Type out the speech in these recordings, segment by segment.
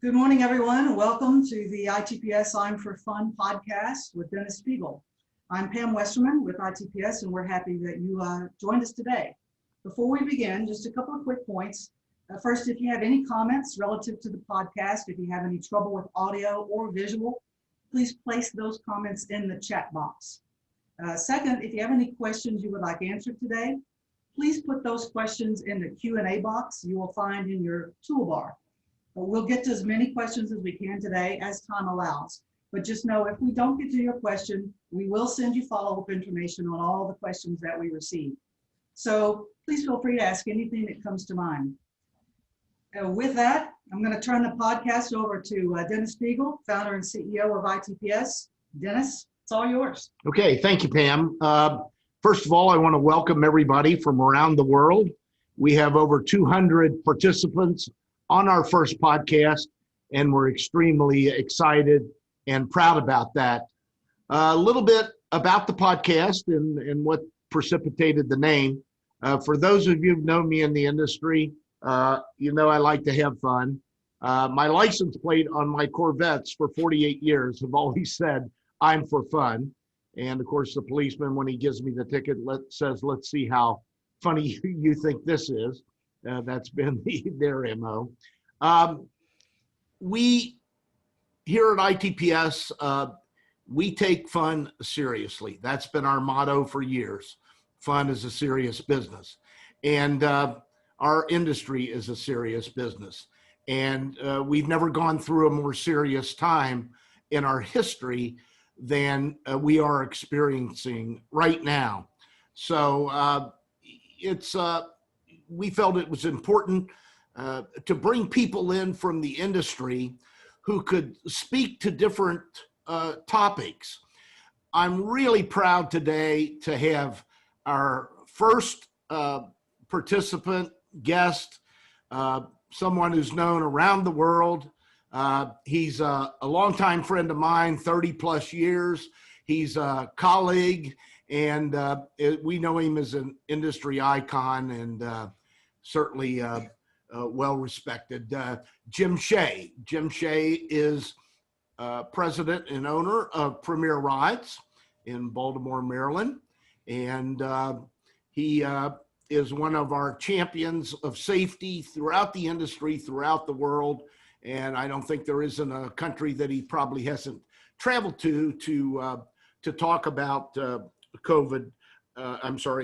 Good morning, everyone. Welcome to the ITPS I'm for Fun podcast with Dennis Speigel. I'm Pam Westerman with ITPS, and we're happy that you joined us today. Before we begin, just a couple of quick points. First, if you have any comments relative to the podcast, if you have any trouble with audio or visual, please place those comments in the chat box. Second, if you have any questions you would like answered today, please put those questions in the Q&A box you will find in your toolbar. We'll get to as many questions as we can today as time allows. But just know if we don't get to your question, we will send you follow-up information on all the questions that we receive. So please feel free to ask anything that comes to mind. With that, I'm going to turn the podcast over to Dennis Speigel, founder and CEO of ITPS. Dennis, it's all yours. Okay, thank you, Pam. First of all, I want to welcome everybody from around the world. We have over 200 participants on our first podcast, and we're extremely excited and proud about that. A little bit about the podcast and what precipitated the name. For those of you who've known me in the industry, you know I like to have fun. My license plate on my Corvettes for 48 years have always said, "I'm for fun." And of course, the policeman, when he gives me the ticket, says, "Let's see how funny you think this is." That's been their MO. We here at ITPS, we take fun seriously. That's been our motto for years. Fun is a serious business. And our industry is a serious business. And we've never gone through a more serious time in our history than we are experiencing right now. So we felt it was important to bring people in from the industry who could speak to different topics. I'm really proud today to have our first participant guest, someone who's known around the world. He's a longtime friend of mine, 30 plus years. He's a colleague, and we know him as an industry icon and certainly well respected. Jim Seay. Jim Seay is president and owner of Premier Rides in Baltimore, Maryland. And he is one of our champions of safety throughout the industry, throughout the world. And I don't think there isn't a country that he probably hasn't traveled to talk about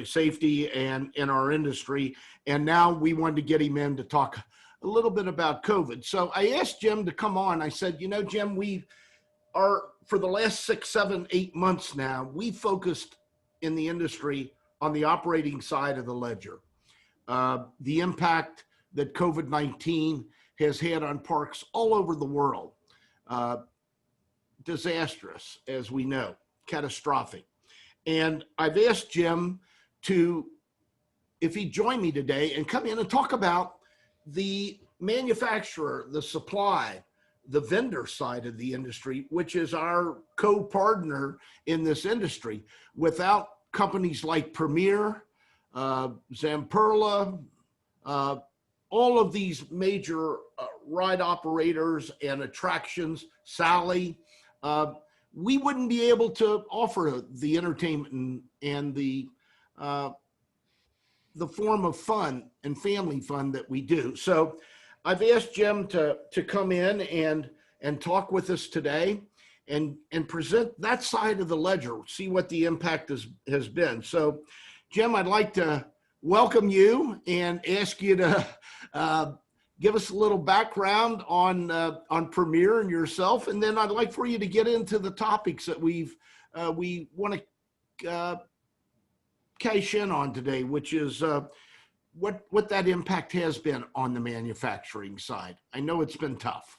safety and in our industry. And now we wanted to get him in to talk a little bit about COVID. So I asked Jim to come on. I said, you know, Jim, we are, for the last 6, 7, 8 months now, we focused in the industry on the operating side of the ledger. The impact that COVID-19 has had on parks all over the world. Disastrous, as we know, catastrophic. And I've asked Jim if he'd join me today and come in and talk about the manufacturer, the supply, the vendor side of the industry, which is our co-partner in this industry. Without companies like Premier, Zamperla, all of these major ride operators and attractions, Sally, we wouldn't be able to offer the entertainment and the form of fun and family fun that we do. So I've asked Jim to come in and talk with us today and present that side of the ledger, see what the impact has been. So Jim, I'd like to welcome you and ask you to give us a little background on Premier and yourself, and then I'd like for you to get into the topics that we want to cash in on today, which is what that impact has been on the manufacturing side. I know it's been tough.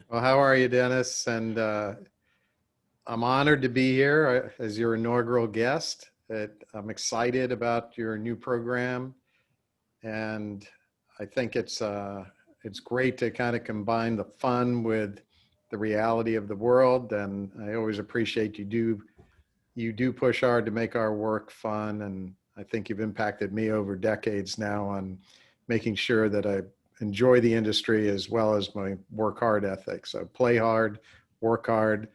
Well, how are you, Dennis? And I'm honored to be here as your inaugural guest. I'm excited about your new program. And I think it's great to kind of combine the fun with the reality of the world. And I always appreciate you do push hard to make our work fun. And I think you've impacted me over decades now on making sure that I enjoy the industry as well as my work hard ethic. So play hard, work hard,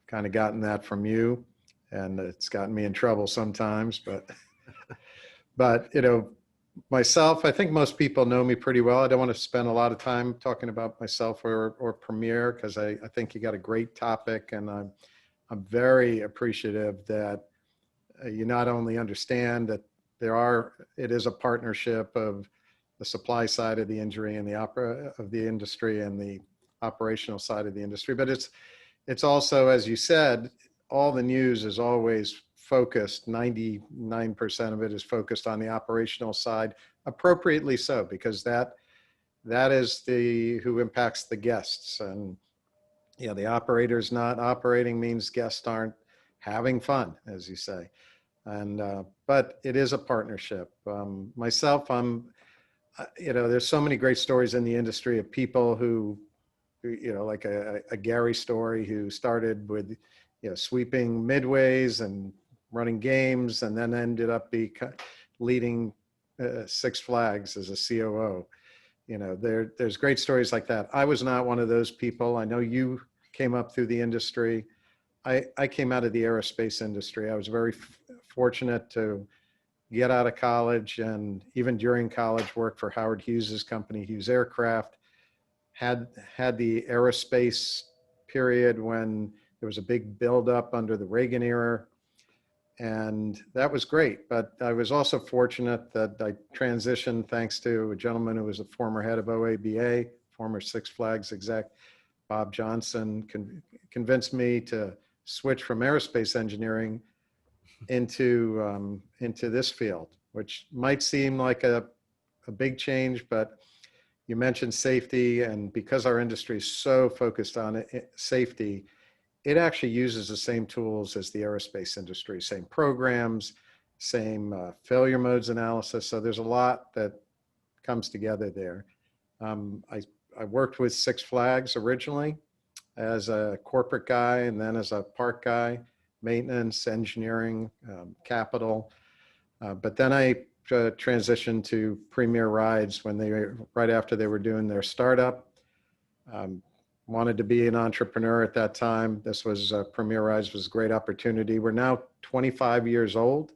kind of gotten that from you, and it's gotten me in trouble sometimes, but myself, I think most people know me pretty well. I don't want to spend a lot of time talking about myself or Premier, because I think you got a great topic, and I'm very appreciative that you not only understand that it is a partnership of the supply side of the injury and of the industry and the operational side of the industry, but it's also, as you said, all the news is always focused, 99% of it is focused on the operational side, appropriately so, because that is who impacts the guests. And the operators not operating means guests aren't having fun, as you say. And but it is a partnership. Myself, there's so many great stories in the industry of people who like a Gary story, who started with sweeping midways and running games, and then ended up leading Six Flags as a COO. There's great stories like that. I was not one of those people. I know you came up through the industry. I came out of the aerospace industry. I was very fortunate to get out of college, and even during college worked for Howard Hughes's company, Hughes Aircraft. Had the aerospace period when there was a big buildup under the Reagan era, and that was great. But I was also fortunate that I transitioned thanks to a gentleman who was a former head of OABA, former Six Flags exec, Bob Johnson, convinced me to switch from aerospace engineering into this field, which might seem like a big change, but you mentioned safety, and because our industry is so focused on safety, it actually uses the same tools as the aerospace industry, same programs, same failure modes analysis. So there's a lot that comes together there. I worked with Six Flags originally as a corporate guy, and then as a park guy, maintenance, engineering, capital. But then I transitioned to Premier Rides right after they were doing their startup. Wanted to be an entrepreneur at that time. This was Premier Rides was a great opportunity. We're now 25 years old.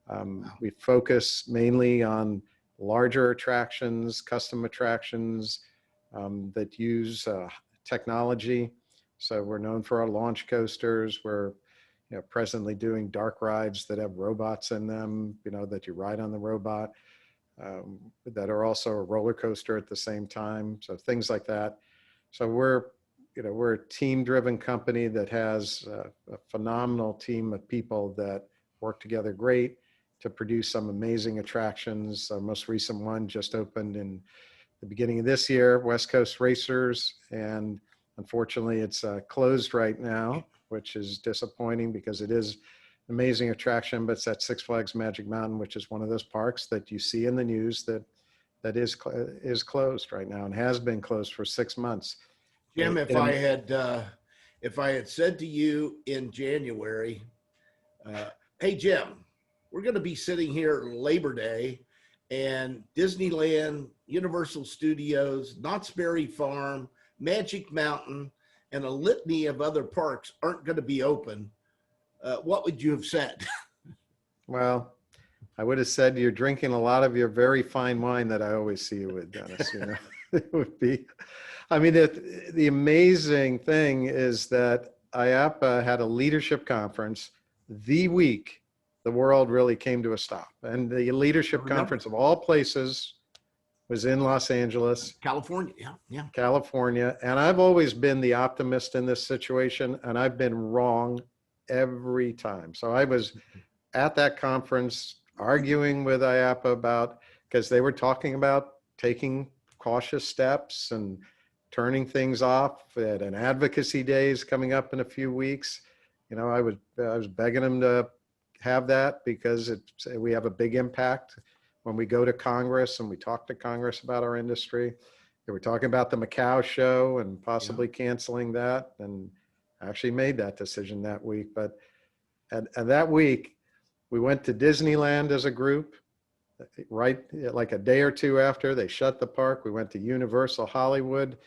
Wow. We focus mainly on larger attractions, custom attractions that use technology. So we're known for our launch coasters. We're presently doing dark rides that have robots in them, that you ride on the robot, that are also a roller coaster at the same time. So things like that. So we're a team-driven company that has a phenomenal team of people that work together great to produce some amazing attractions. Our most recent one just opened in the beginning of this year, West Coast Racers, and unfortunately it's closed right now, which is disappointing because it is an amazing attraction, but it's at Six Flags Magic Mountain, which is one of those parks that you see in the news that is closed right now and has been closed for 6 months. Jim, if I had said to you in January, hey Jim, we're going to be sitting here Labor Day, and Disneyland, Universal Studios, Knott's Berry Farm, Magic Mountain, and a litany of other parks aren't going to be open, what would you have said? Well, I would have said you're drinking a lot of your very fine wine that I always see you with, Dennis. It would be, I mean, the amazing thing is that IAPA had a leadership conference the week the world really came to a stop. And the leadership conference of all places was in Los Angeles. California, yeah. California. And I've always been the optimist in this situation, and I've been wrong every time. So I was at that conference arguing with IAPA because they were talking about taking cautious steps and turning things off at an advocacy days coming up in a few weeks. I was begging them to have that because we have a big impact when we go to Congress and we talk to Congress about our industry. They were talking about the Macau show and possibly canceling that, and I actually made that decision that week. But and that week we went to Disneyland as a group. right, like a day or two after they shut the park, we went to Universal Hollywood,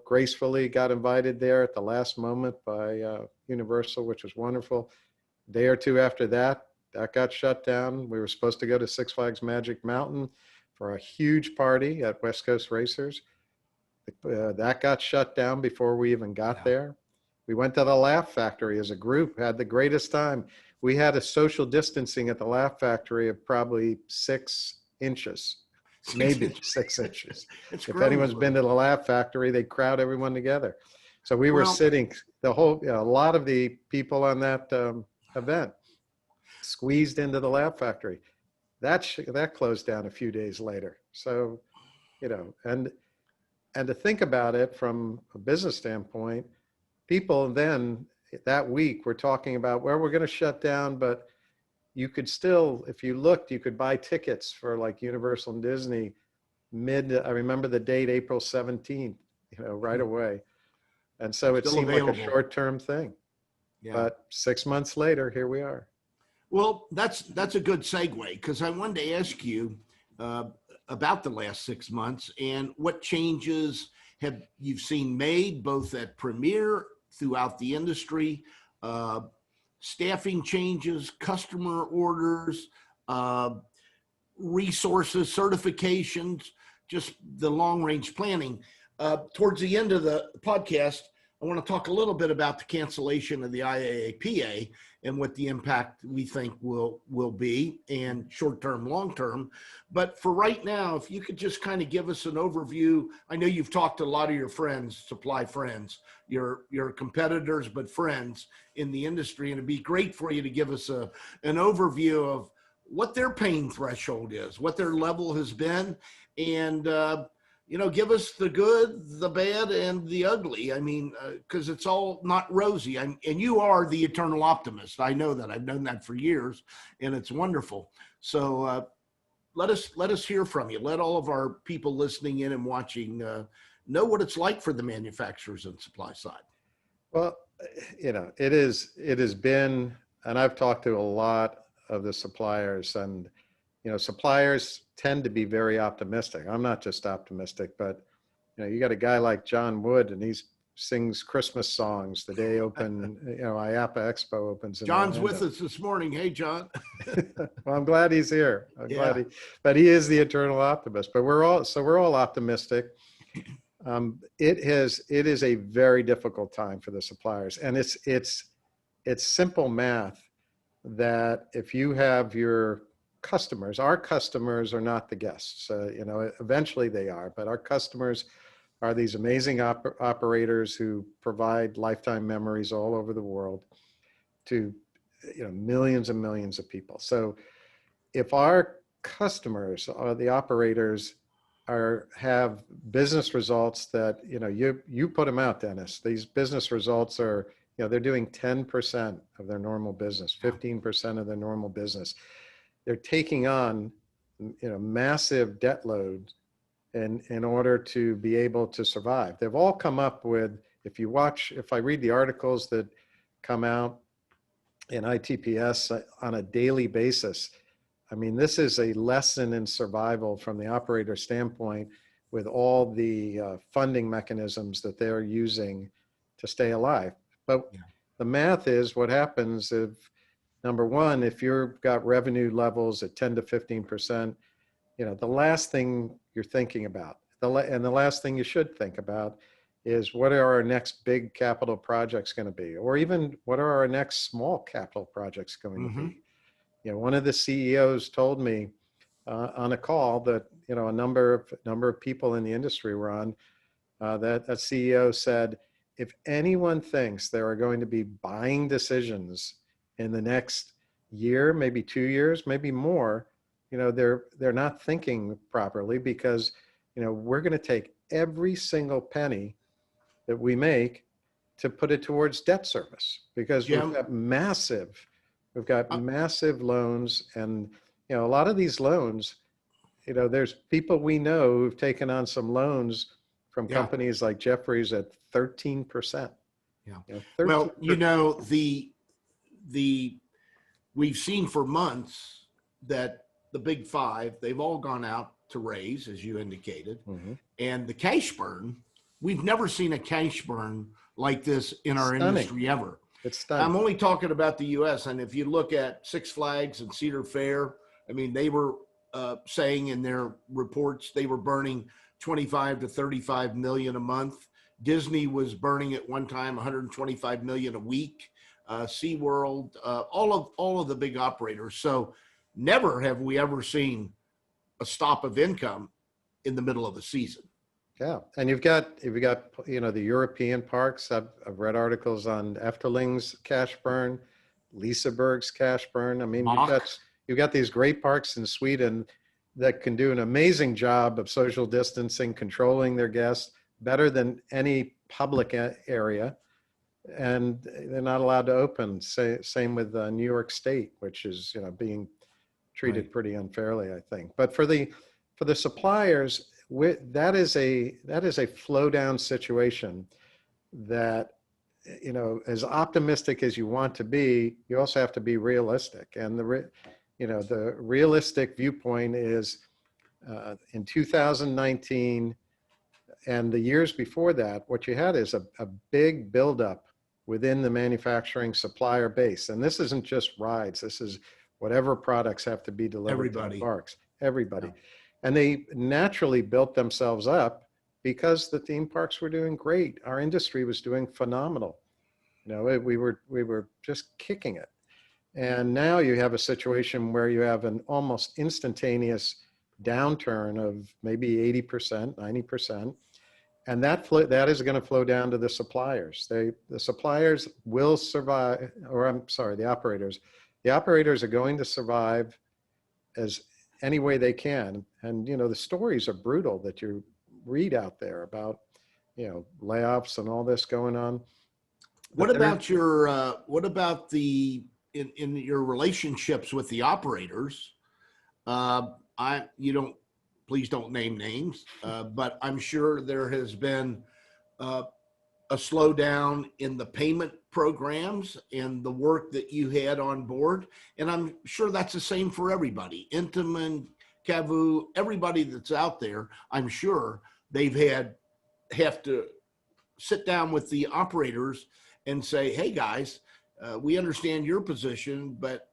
gracefully got invited there at the last moment by Universal, which was wonderful. A day or two after that, that got shut down. We were supposed to go to Six Flags Magic Mountain for a huge party at West Coast Racers. That got shut down before we even got there. We went to the Laugh Factory as a group, had the greatest time. We had a social distancing at the Laugh Factory of probably 6 inches, maybe 6 inches. If anyone's been to the Laugh Factory, they crowd everyone together. So we were sitting, a lot of the people on that event squeezed into the Laugh Factory. That closed down a few days later. So, and to think about it from a business standpoint, people then that week were talking about, well, we're going to shut down, but you could still, if you looked, you could buy tickets for like Universal and Disney I remember the date, April 17th, right away. And so it seemed like a short-term thing. Yeah. But 6 months later, here we are. Well, that's a good segue, because I wanted to ask you about the last 6 months and what changes have you've seen made both at Premier, throughout the industry, staffing changes, customer orders, resources, certifications, just the long-range planning. Towards the end of the podcast, I want to talk a little bit about the cancellation of the IAAPA and what the impact we think will be, and short-term, long-term. But for right now, if you could just kind of give us an overview. I know you've talked to a lot of your friends, supply friends, your competitors, but friends in the industry, and it'd be great for you to give us an overview of what their pain threshold is, what their level has been, and give us the good, the bad, and the ugly. I mean, because it's all not rosy. And you are the eternal optimist. I know that. I've known that for years, and it's wonderful. So let us hear from you. Let all of our people listening in and watching know what it's like for the manufacturers and supply side. Well, it has been, and I've talked to a lot of the suppliers, and suppliers tend to be very optimistic. I'm not just optimistic, but you got a guy like John Wood, and he sings Christmas songs the day IAPA Expo opens. John's with us this morning. Hey, John. Well, I'm glad he's here. But he is the eternal optimist. But we're all optimistic. It is a very difficult time for the suppliers, and it's simple math that if you have your customers, our customers are not the guests. Eventually they are, but our customers are these amazing operators who provide lifetime memories all over the world to millions and millions of people. So if our customers are the operators have business results that you put them out, Dennis, these business results are they're doing 10% of their normal business, 15% of their normal business. They're taking on, massive debt loads in order to be able to survive. They've all come up with, if I read the articles that come out in ITPS on a daily basis, I mean, this is a lesson in survival from the operator standpoint, with all the funding mechanisms that they're using to stay alive. But the math is what happens if, number one, if you've got revenue levels at 10 to 15%, the last thing you're thinking about, and the last thing you should think about, is what are our next big capital projects going to be? Or even what are our next small capital projects going to be? One of the CEOs told me on a call that, a number of people in the industry were on, that CEO said, if anyone thinks there are going to be buying decisions in the next year, maybe 2 years, maybe more, they're not thinking properly, because, we're going to take every single penny that we make to put it towards debt service, because we've got massive loans. And, a lot of these loans, there's people we know who've taken on some loans from companies like Jefferies at 13%. Yeah. 13%. Well, we've seen for months that the big five, they've all gone out to raise, as you indicated. Mhm. And the cash burn, we've never seen a cash burn like this in our Stunning. industry ever. It's I'm stunning. only talking about the US. And if you look at Six Flags and Cedar Fair, I mean, they were saying in their reports they were burning 25 to 35 million a month. Disney was burning at one time 125 million a week. SeaWorld, all of the big operators. So never have we ever seen a stop of income in the middle of the season. Yeah, and you've got the European parks. I've read articles on Efteling's cash burn, Liseberg's cash burn. I mean, you've got these great parks in Sweden that can do an amazing job of social distancing, controlling their guests better than any public area, and they're not allowed to open. Same with New York State, which is being treated Right. pretty unfairly, I think. But for the suppliers, that is a flow down situation that, as optimistic as you want to be, you also have to be realistic. And the realistic viewpoint is in 2019 and the years before that, what you had is a big buildup within the manufacturing supplier base. And this isn't just rides. This is whatever products have to be delivered to the parks, everybody. Yeah. And they naturally built themselves up because the theme parks were doing great. Our industry was doing phenomenal. We were just kicking it. And now you have a situation where you have an almost instantaneous downturn of maybe 80%, 90%. And that is going to flow down to the suppliers. The suppliers will survive, or I'm sorry, the operators. The operators are going to survive as any way they can. And, the stories are brutal that you read out there about, layoffs and all this going on. What about in your relationships with the operators? Please don't name names, but I'm sure there has been a slowdown in the payment programs and the work that you had on board. And I'm sure that's the same for everybody. Intamin, Cavu, everybody that's out there, I'm sure have to sit down with the operators and say, hey guys, we understand your position, but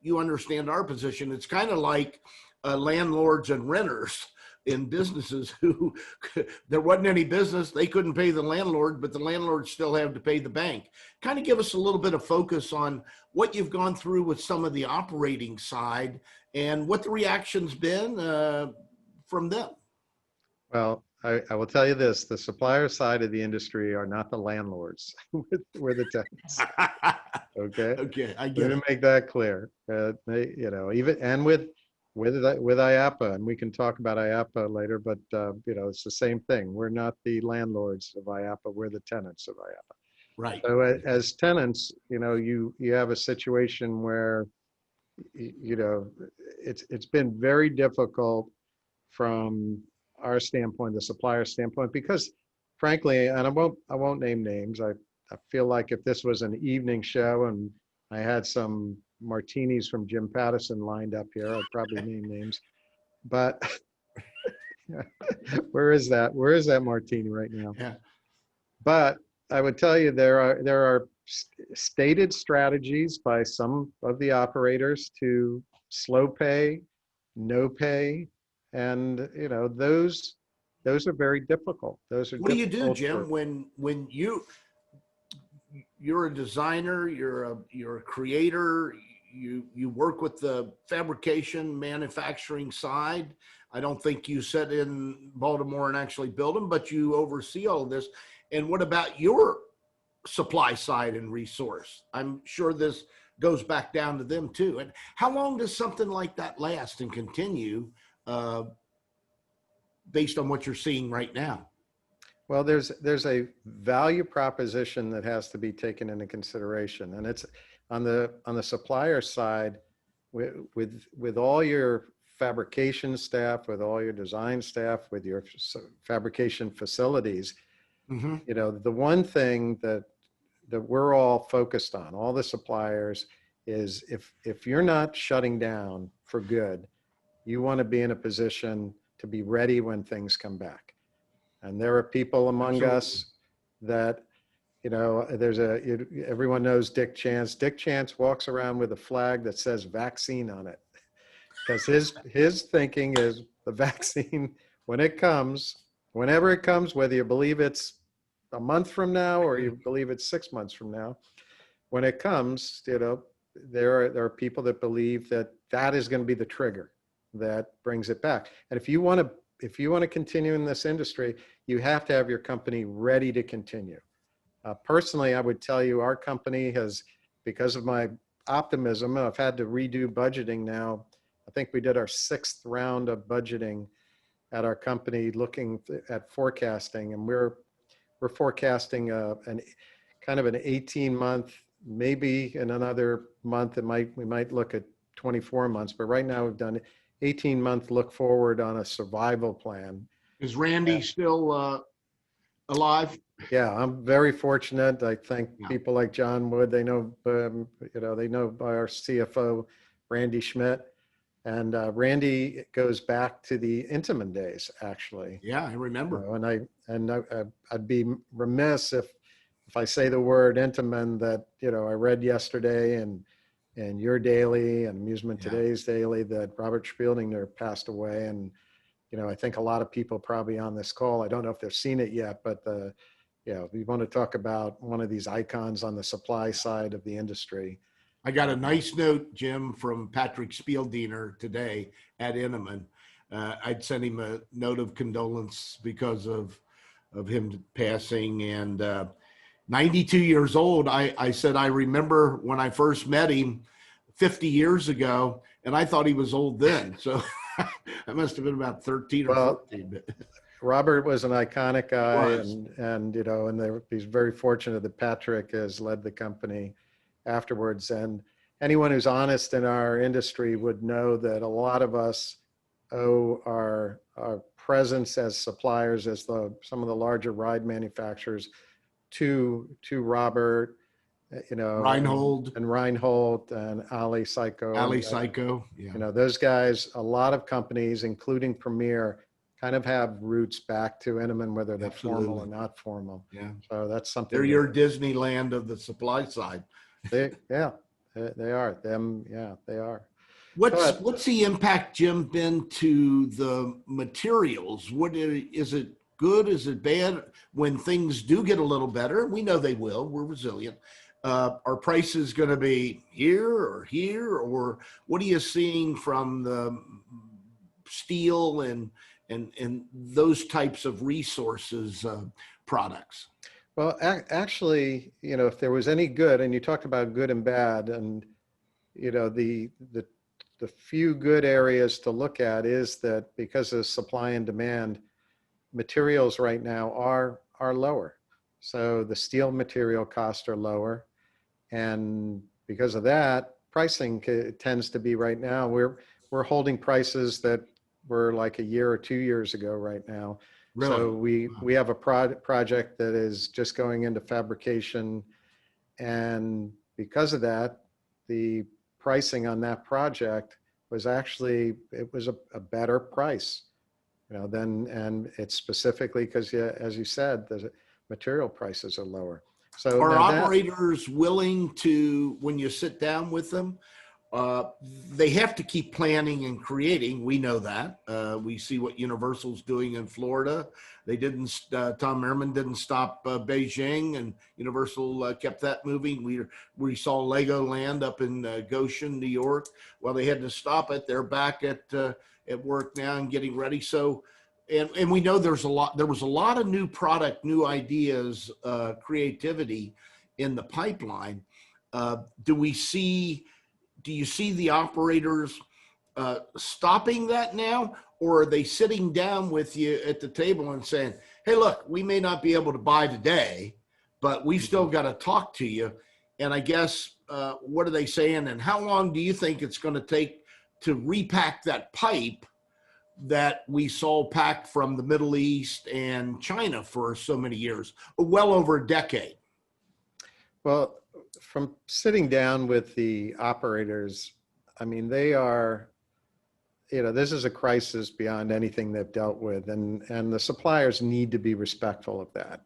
you understand our position. It's kind of like landlords and renters in businesses who there wasn't any business. They couldn't pay the landlord, but the landlord still had to pay the bank. Kind of give us a little bit of focus on what you've gone through with some of the operating side and what the reaction's been from them. Well, I will tell you this, the supplier side of the industry are not the landlords. We're the tenants. Okay. Okay. I get it. To make that clear, even, and with IAPA, and we can talk about IAPA later, but it's the same thing. We're not the landlords of IAPA, we're the tenants of IAPA. Right. So as tenants, you have a situation where, it's been very difficult from our standpoint, the supplier standpoint, because frankly, and I won't name names. I feel like if this was an evening show and I had some martinis from Jim Pattison lined up here, I'd probably name names. But where is that martini right now? Yeah. But I would tell you there are stated strategies by some of the operators to slow pay, no pay, and those are very difficult. What do you do, Jim, when you're a designer, you're a creator, you work with the fabrication manufacturing side? I don't think you sit in Baltimore and actually build them, but you oversee all of this. And what about your supply side and resource? I'm sure this goes back down to them too. And how long does something like that last and continue based on what you're seeing right now? Well, there's a value proposition that has to be taken into consideration, and it's on the supplier side with all your fabrication staff, with all your design staff, with your fabrication facilities. Mm-hmm. The one thing that we're all focused on, all the suppliers, is if you're not shutting down for good, You want to be in a position to be ready when things come back. And there are people among us that, you know, everyone knows Dick Chance. Dick Chance walks around with a flag that says vaccine on it, because his thinking is the vaccine, when it comes, whenever it comes, whether you believe it's a month from now or you believe it's 6 months from now, when it comes, you know, there are people that believe that that is going to be the trigger that brings it back. And if you want to continue in this industry, you have to have your company ready to continue. Personally, I would tell you our company has, because of my optimism, I've had to redo budgeting now. I think we did our 6th round of budgeting at our company, looking at forecasting, and we're forecasting an kind of an 18-month, maybe in another month we might look at 24 months, but right now we've done 18-month look forward on a survival plan. Is Randy still alive? Yeah, I'm very fortunate. I think people like John Wood, they know, you know, they know our CFO, Randy Schmidt. And Randy goes back to the Intamin days, actually. Yeah, I remember. You know, and I'd be remiss if I say the word Intamin that, you know, I read yesterday and your daily and Amusement Today's daily that Robert Spieldinger passed away. And, you know, I think a lot of people probably on this call, I don't know if they've seen it yet, but you know, we want to talk about one of these icons on the supply side of the industry. I got a nice note, Jim, from Patrick Spieldinger today at Intamin. I'd sent him a note of condolence because of him passing, and 92 years old. I said, I remember when I first met him 50 years ago, and I thought he was old then. So I must have been about 13 or 14. Robert was an iconic guy, and you know, and he's very fortunate that Patrick has led the company afterwards. And anyone who's honest in our industry would know that a lot of us owe our presence as suppliers, as some of the larger ride manufacturers, to Robert, you know, Reinhold and Ali Psycho. Yeah. You know, those guys, a lot of companies, including Premier, kind of have roots back to Intamin, whether they're formal or not formal. Yeah. So that's something. They're your Disneyland of the supply side. They are them. Yeah, they are. What's the impact, Jim, been to the materials? Is it good? Is it bad? When things do get a little better, we know they will. We're resilient. Are prices going to be here, or what are you seeing from the steel and those types of resources products? Well, actually, you know, if there was any good, and you talked about good and bad, and you know, the few good areas to look at is that because of supply and demand, materials right now are lower. So the steel material costs are lower, and because of that, pricing tends to be right now. We're holding prices that were like a year or 2 years ago right now. Really? So we have a project that is just going into fabrication, and because of that, the pricing on that project was actually, it was a better price, you know, and it's specifically because, yeah, as you said, the material prices are lower. So are operators willing to, when you sit down with them, they have to keep planning and creating. We know that. We see what Universal's doing in Florida. They didn't, Tom Merriman didn't stop Beijing, and Universal kept that moving. We saw Legoland up in Goshen, New York. Well, they had to stop it. They're back at work now and getting ready. So, and we know there was a lot of new product, new ideas, creativity in the pipeline. Do you see the operators stopping that now, or are they sitting down with you at the table and saying, hey, look, we may not be able to buy today, but we've still got to talk to you? And I guess, what are they saying? And how long do you think it's going to take to repack that pipe that we saw packed from the Middle East and China for so many years, well over a decade? Well, from sitting down with the operators, I mean, they are, this is a crisis beyond anything they've dealt with, and the suppliers need to be respectful of that.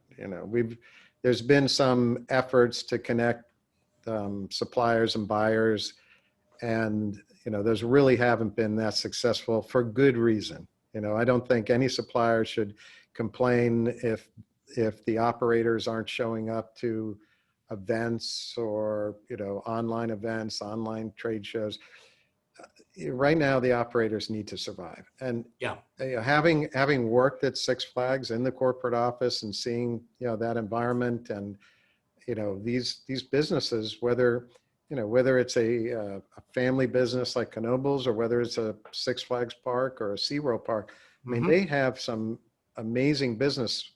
There's been some efforts to connect suppliers and buyers, and those really haven't been that successful for good reason. I don't think any supplier should complain if the operators aren't showing up to events or online events, online trade shows. Right now, the operators need to survive. And Yeah. Having worked at Six Flags in the corporate office and seeing that environment, and these businesses, whether it's a family business like Knoebels, or whether it's a Six Flags park or a SeaWorld park, I mean, they have some amazing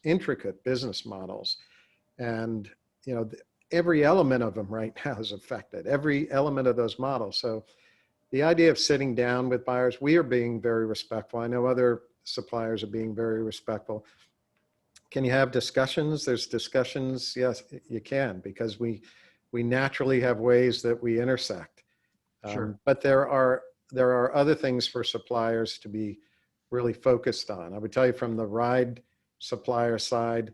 intricate business models, and every element of them right now is affected. Every element of those models. So the idea of sitting down with buyers, we are being very respectful. I know other suppliers are being very respectful. Can you have discussions? There's discussions. Yes, you can, because we naturally have ways that we intersect. Sure. But there are other things for suppliers to be really focused on. I would tell you from the ride supplier side,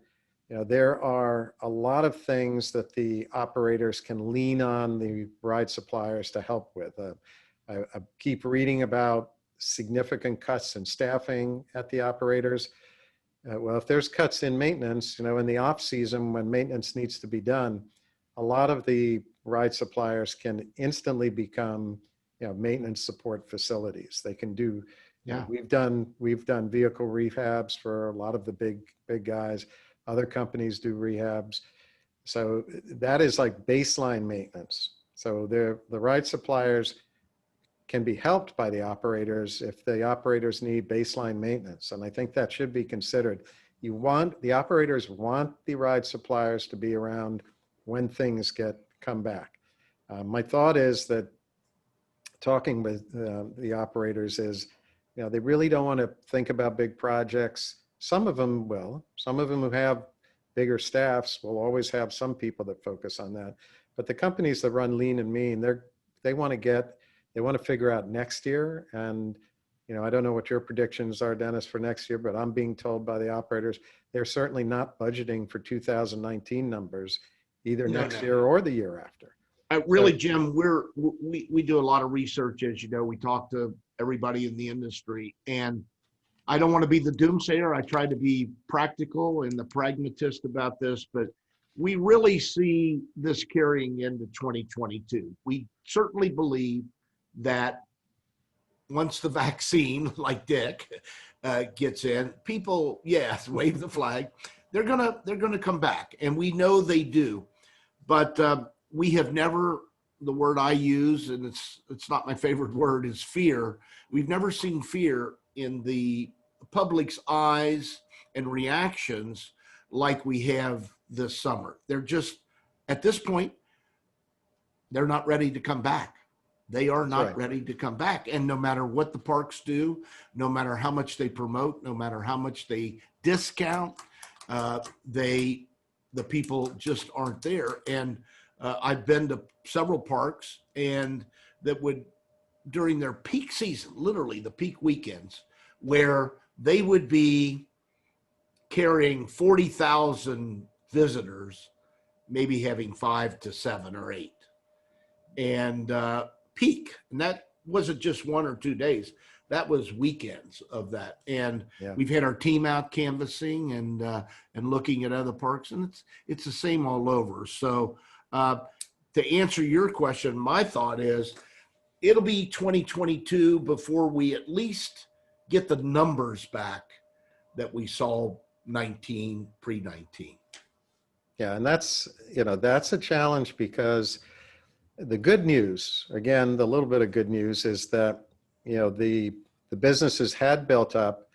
there are a lot of things that the operators can lean on the ride suppliers to help with. I keep reading about significant cuts in staffing at the operators. Well, if there's cuts in maintenance, in the off season when maintenance needs to be done, a lot of the ride suppliers can instantly become, maintenance support facilities. They can do. Yeah. We've done vehicle rehabs for a lot of the big guys. Other companies do rehabs. So that is like baseline maintenance. So the ride suppliers can be helped by the operators if the operators need baseline maintenance. And I think that should be considered. The operators want the ride suppliers to be around when things come back. My thought is that talking with the operators is, they really don't want to think about big projects. Some of them will. Some of them who have bigger staffs will always have some people that focus on that. But the companies that run lean and mean, they want to figure out next year. And, I don't know what your predictions are, Dennis, for next year, but I'm being told by the operators, they're certainly not budgeting for 2019 numbers, either next year or the year after. Really, Jim, we do a lot of research, as you know. We talk to everybody in the industry, and I don't want to be the doomsayer. I try to be practical and the pragmatist about this, but we really see this carrying into 2022. We certainly believe that once the vaccine, like Dick, gets in, people, yes, wave the flag. They're gonna come back, and we know they do. But we have never, the word I use, and it's not my favorite word, is fear. We've never seen fear in the public's eyes and reactions like we have this summer. They're just, at this point, they're not ready to come back. They are not ready to come back. And no matter what the parks do, no matter how much they promote, no matter how much they discount, the people just aren't there. And I've been to several parks, and that would, during their peak season, literally the peak weekends, where they would be carrying 40,000 visitors, maybe having 5 to 7 or 8, and peak. And that wasn't just 1 or 2 days. That was weekends of that. And we've had our team out canvassing and looking at other parks, and it's the same all over. So to answer your question, my thought is it'll be 2022 before we at least get the numbers back that we saw pre-19. Yeah, and that's a challenge, because the good news, again, the little bit of good news is that, the businesses had built up,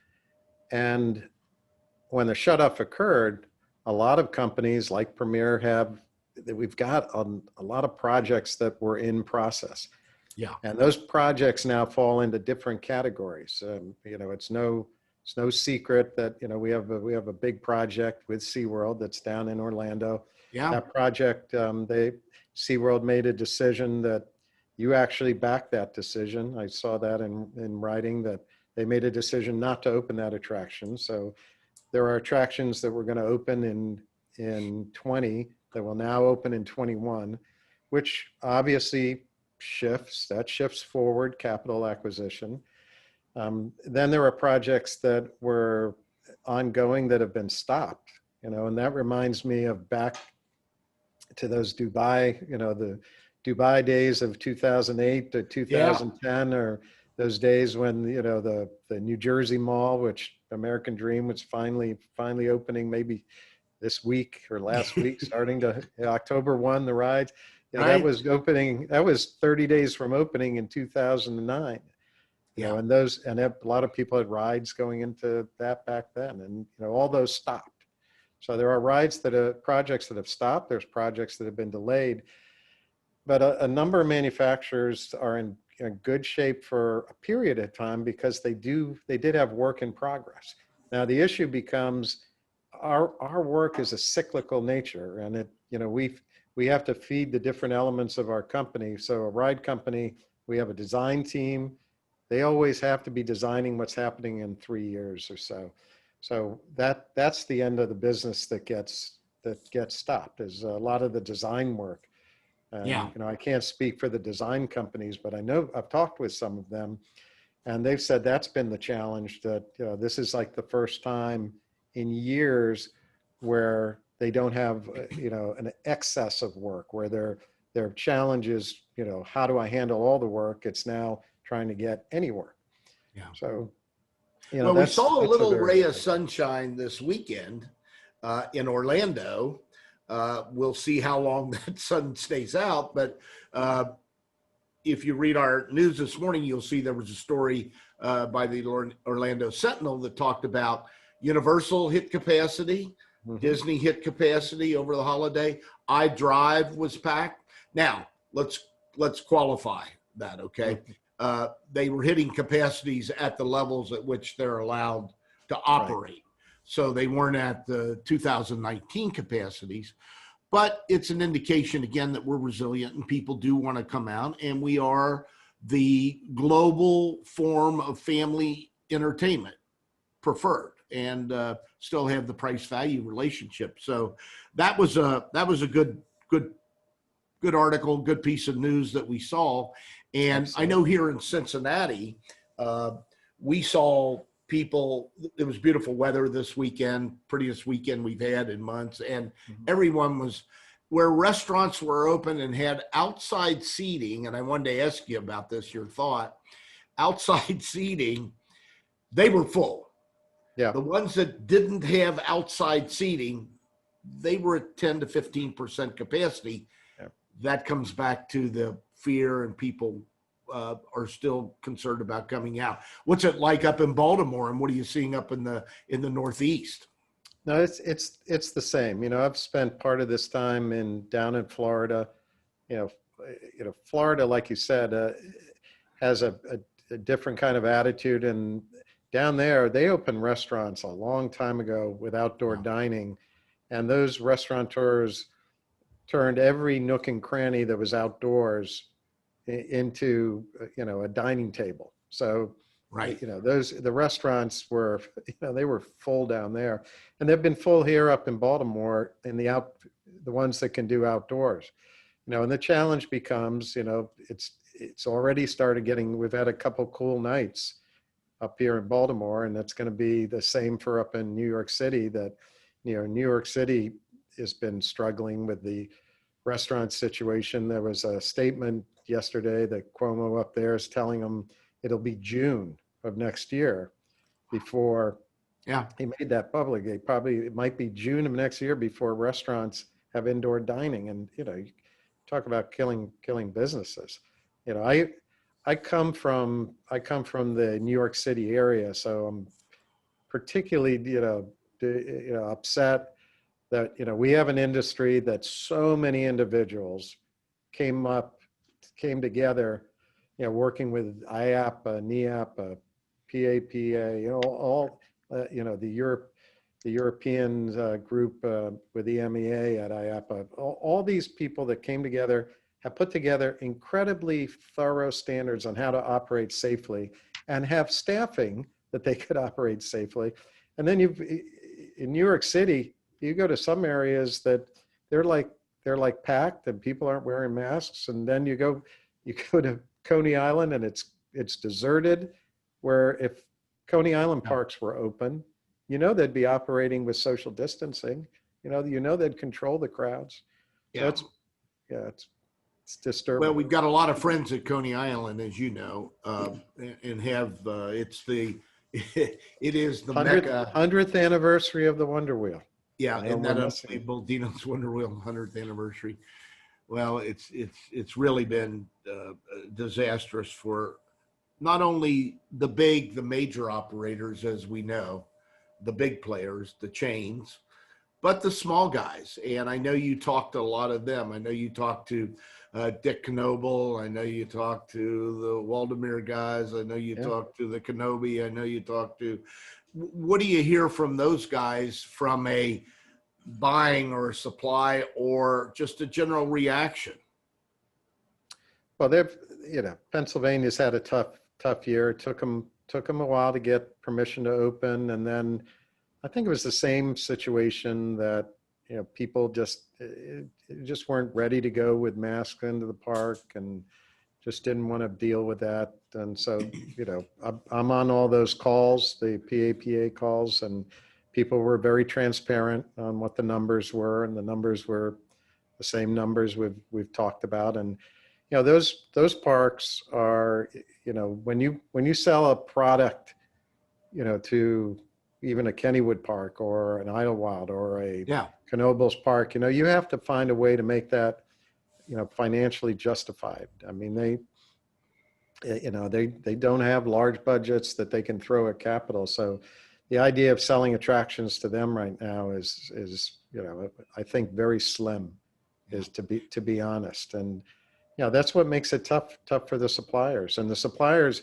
and when the shut-off occurred, a lot of companies like Premier we've got a lot of projects that were in process. Yeah. And those projects now fall into different categories. It's no secret that, we have a big project with SeaWorld that's down in Orlando. Yeah. That project, SeaWorld made a decision that You actually backed that decision. I saw that in writing, that they made a decision not to open that attraction. So there are attractions that were going to open in 20 that will now open in 21, which obviously shifts forward capital acquisition. Then there are projects that were ongoing that have been stopped, and that reminds me of back to those Dubai, the Dubai days of 2008 to 2010, or those days when, the New Jersey Mall, which American Dream was finally opening, maybe this week or last week, starting to October 1, the rides, that was opening, that was 30 days from opening in 2009. And a lot of people had rides going into that back then, and all those stopped. So there are projects that have stopped. There's projects that have been delayed, but a number of manufacturers are in good shape for a period of time because they did have work in progress. Now the issue becomes our work is a cyclical nature, and we have to feed the different elements of our company. So a ride company, we have a design team. They always have to be designing what's happening in 3 years or so. So that's the end of the business that gets stopped, is a lot of the design work. And, I can't speak for the design companies, but I know I've talked with some of them, and they've said that's been the challenge, that this is like the first time in years where they don't have an excess of work, where their challenge is, how do I handle all the work? It's now trying to get any work. Yeah. So, well, we saw a little ray of sunshine this weekend in Orlando. We'll see how long that sun stays out. But if you read our news this morning, you'll see there was a story by the Orlando Sentinel that talked about Universal hit capacity, Disney hit capacity over the holiday. iDrive was packed. Now, let's qualify that, okay? They were hitting capacities at the levels at which they're allowed to operate. Right. So they weren't at the 2019 capacities, but it's an indication, again, that we're resilient and people do want to come out, and we are the global form of family entertainment preferred, and still have the price value relationship. So that was a good article, good piece of news that we saw. And absolutely. I know here in Cincinnati, we saw people, it was beautiful weather this weekend, prettiest weekend we've had in months. And everyone was, where restaurants were open and had outside seating. And I wanted to ask you about this, your thought. Outside seating, they were full. Yeah. The ones that didn't have outside seating, they were at 10 to 15% capacity. Yeah. That comes back to the fear, and people are still concerned about coming out. What's it like up in Baltimore, and what are you seeing up in the Northeast? No, it's the same. I've spent part of this time down in Florida. Florida, like you said, has a different kind of attitude, and down there they opened restaurants a long time ago with outdoor dining, and those restaurateurs turned every nook and cranny that was outdoors into a dining table. So right, the restaurants were they were full down there, and they've been full here up in Baltimore in the ones that can do outdoors. And the challenge becomes, it's already started getting, we've had a couple cool nights up here in Baltimore, and that's going to be the same for up in New York City. That New York City has been struggling with the restaurant situation. There was a statement yesterday that Cuomo up there is telling them it'll be June of next year before he made that public. It might be June of next year before restaurants have indoor dining. And you talk about killing businesses. I come from the New York City area, so I'm particularly upset that we have an industry that so many individuals came together, working with IAPA, NEAPA, PAPA, all the European group with EMEA at IAPA, all these people that came together have put together incredibly thorough standards on how to operate safely and have staffing that they could operate safely. And then in New York City, you go to some areas that they're like packed and people aren't wearing masks. And then you go to Coney Island and it's deserted, where if Coney Island parks were open, they'd be operating with social distancing. They'd control the crowds. So it's disturbing. Well, we've got a lot of friends at Coney Island, as you know, and have it is the Mecca. 100th anniversary of the Wonder Wheel. Yeah, and that unbelievable Dino's Wonder Wheel 100th anniversary. Well, it's really been disastrous for not only the major operators, as we know, the big players, the chains, but the small guys. And I know you talked to a lot of them. I know you talked to Dick Knoebel. I know you talked to the Waldemar guys. I know you talked to the Kenobi. I know you talked to, what do you hear from those guys from a buying or supply or just a general reaction? Well, Pennsylvania's had a tough year. It took them a while to get permission to open. And then I think it was the same situation that, people just weren't ready to go with masks into the park and just didn't want to deal with that. And so, I'm on all those calls, the PAPA calls, and people were very transparent on what the numbers were, and the numbers were the same numbers we've talked about. And those parks are, when you sell a product, to even a Kennywood Park or an Idlewild or a Knoebel's Park, you have to find a way to make that, financially justified. I mean, they don't have large budgets that they can throw at capital. So the idea of selling attractions to them right now is I think very slim, is to be honest. And that's what makes it tough for the suppliers. And the suppliers,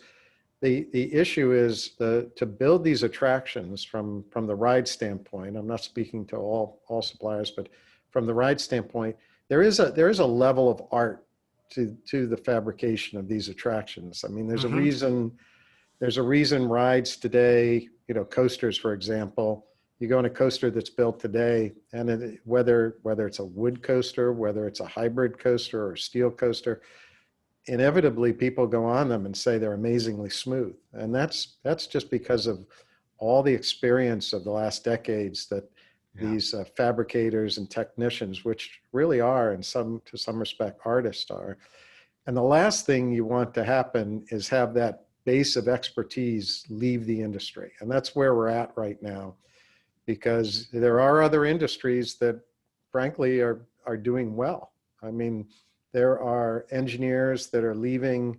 the issue is to build these attractions from the ride standpoint. I'm not speaking to all suppliers, but from the ride standpoint, there is a level of art to the fabrication of these attractions. I mean, there's a reason rides today, coasters, for example, you go on a coaster that's built today, and whether it's a wood coaster, whether it's a hybrid coaster or a steel coaster, inevitably people go on them and say they're amazingly smooth. And that's just because of all the experience of the last decades that these fabricators and technicians, which really are to some respect artists are. And the last thing you want to happen is have that base of expertise leave the industry. And that's where we're at right now, because there are other industries that frankly are doing well. I mean, there are engineers that are leaving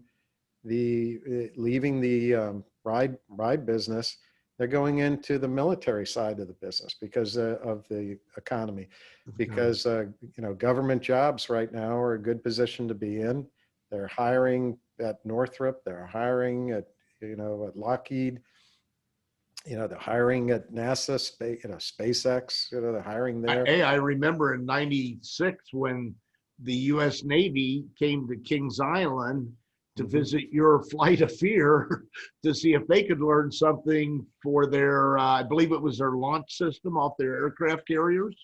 the ride business. They're going into the military side of the business because of the economy, because government jobs right now are a good position to be in. They're hiring at Northrop. They're hiring at Lockheed. They're hiring at NASA, SpaceX. They're hiring there. Hey, I remember in '96 when the U.S. Navy came to Kings Island to visit your Flight of Fear to see if they could learn something for their, I believe it was their launch system off their aircraft carriers.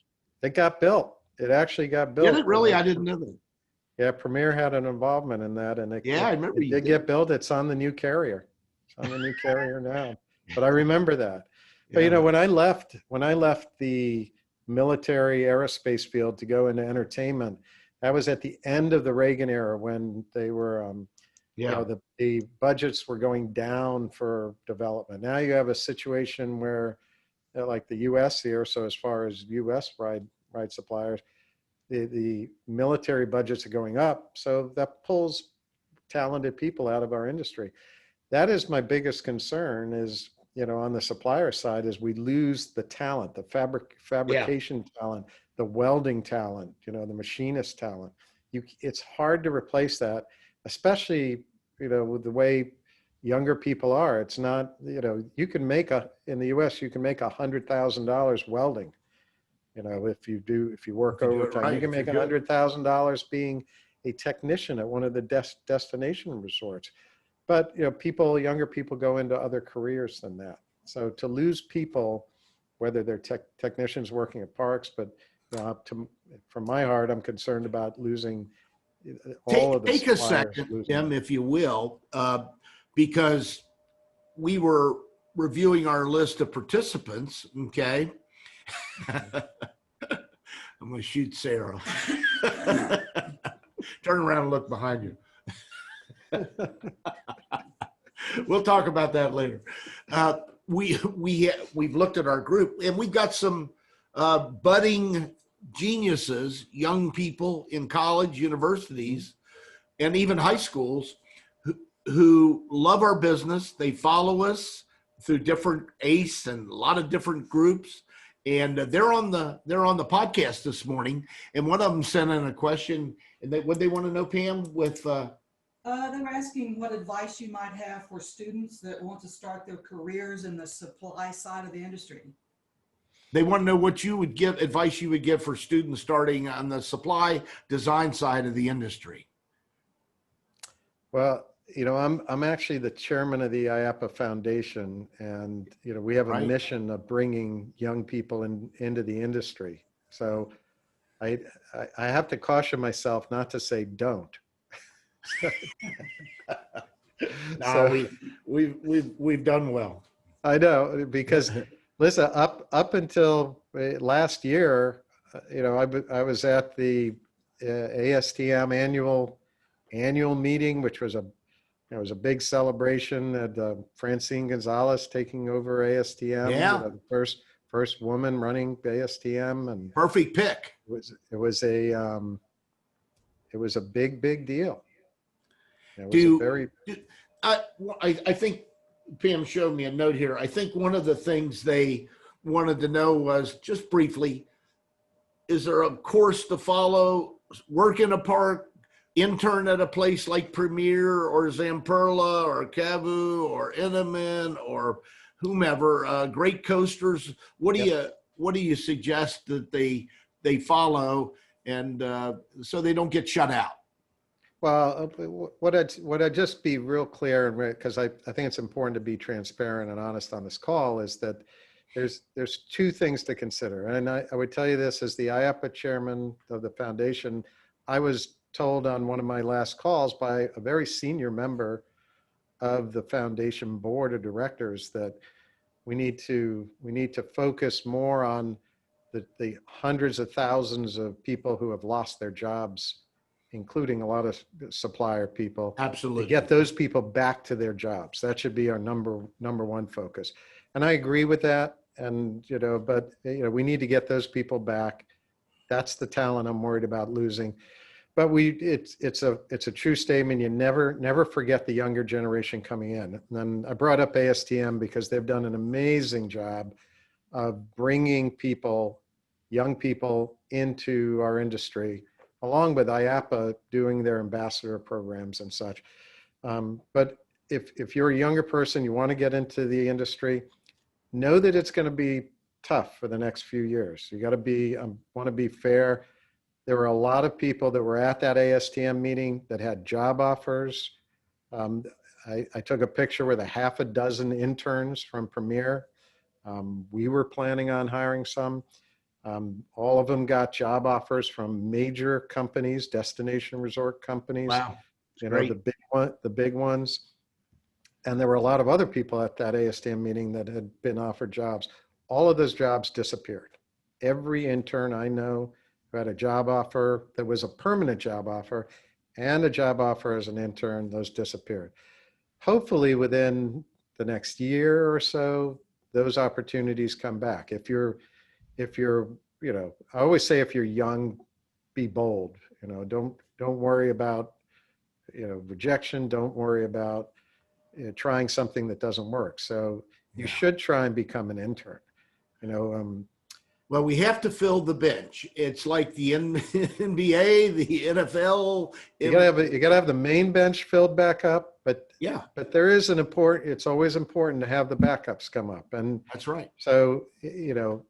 It got built. It actually got built. Did it really? I didn't know that. Yeah, Premier had an involvement in that, and I remember it did get built. It's on the new carrier. It's on the new carrier now. But I remember that. But when I left the military aerospace field to go into entertainment, that was at the end of the Reagan era when they were, the budgets were going down for development. Now you have a situation where, like the U.S. here, so as far as U.S. ride suppliers, the military budgets are going up, so that pulls talented people out of our industry. That is my biggest concern is, on the supplier side, is we lose the talent, the fabrication talent, the welding talent, the machinist talent. It's hard to replace that, especially, with the way younger people are. It's not, you can make in the US, you can make $100,000 welding. If you work overtime, you can make $100,000 being a technician at one of the destination resorts. But, you know, younger people go into other careers than that. So to lose people, whether they're technicians working at parks, but you know, from my heart, I'm concerned about losing all of the Take a suppliers. second, Tim, if you will, because we were reviewing our list of participants, okay? I'm going to shoot Sarah. Turn around and look behind you. We'll talk about that later. We've looked at our group, and we've got some budding geniuses, young people in college, universities, and even high schools who love our business. They follow us through different ACE and a lot of different groups, and they're on the podcast this morning. And one of them sent in a question, and what they want to know, Pam, with they were asking what advice you might have for students that want to start their careers in the supply side of the industry. they want to know what advice you would give for students starting on the supply design side of the industry. Well, you know, I'm actually the chairman of the IAPA Foundation, and you know, we have a mission of bringing young people into the industry. So I have to caution myself not to say don't. No, we've done well. I know, because listen, up until last year, you know, I was at the ASTM annual meeting, which was a big celebration at Francine Gonzalez taking over ASTM. Yeah. You know, the first woman running ASTM, and Perfect pick. it was a big deal. It was I think Pam showed me a note here. I think one of the things they wanted to know was, just briefly, is there a course to follow, work in a park, intern at a place like Premier or Zamperla or Cavu or Inman or whomever, Great Coasters? What do you suggest that they follow, and so they don't get shut out? Well, what I'd just be real clear, because I think it's important to be transparent and honest on this call, is that there's two things to consider. And I would tell you this as the IAPA chairman of the foundation. I was told on one of my last calls by a very senior member of the foundation board of directors that we need to focus more on the hundreds of thousands of people who have lost their jobs, including a lot of supplier people. Absolutely. To get those people back to their jobs. That should be our number one focus. And I agree with that. And, you know, but, you know, we need to get those people back. That's the talent I'm worried about losing. But it's a true statement. You never forget the younger generation coming in. And then I brought up ASTM because they've done an amazing job of bringing young people into our industry, along with IAPA doing their ambassador programs and such. But if you're a younger person, you want to get into the industry, know that it's going to be tough for the next few years. You got to want to be fair. There were a lot of people that were at that ASTM meeting that had job offers. I took a picture with a half a dozen interns from Premier. We were planning on hiring some. All of them got job offers from major companies, destination resort companies. Wow. You know, the big ones. And there were a lot of other people at that ASTM meeting that had been offered jobs. All of those jobs disappeared. Every intern I know who had a job offer that was a permanent job offer and a job offer as an intern, those disappeared. Hopefully within the next year or so, those opportunities come back. If you're, you know, I always say, if you're young, be bold. You know, don't worry about, you know, rejection. Don't worry about trying something that doesn't work. So you should try and become an intern. You know, well, we have to fill the bench. It's like the NBA, the NFL. You gotta have the main bench filled back up. But yeah, but it's always important to have the backups come up. And that's right. so, you know,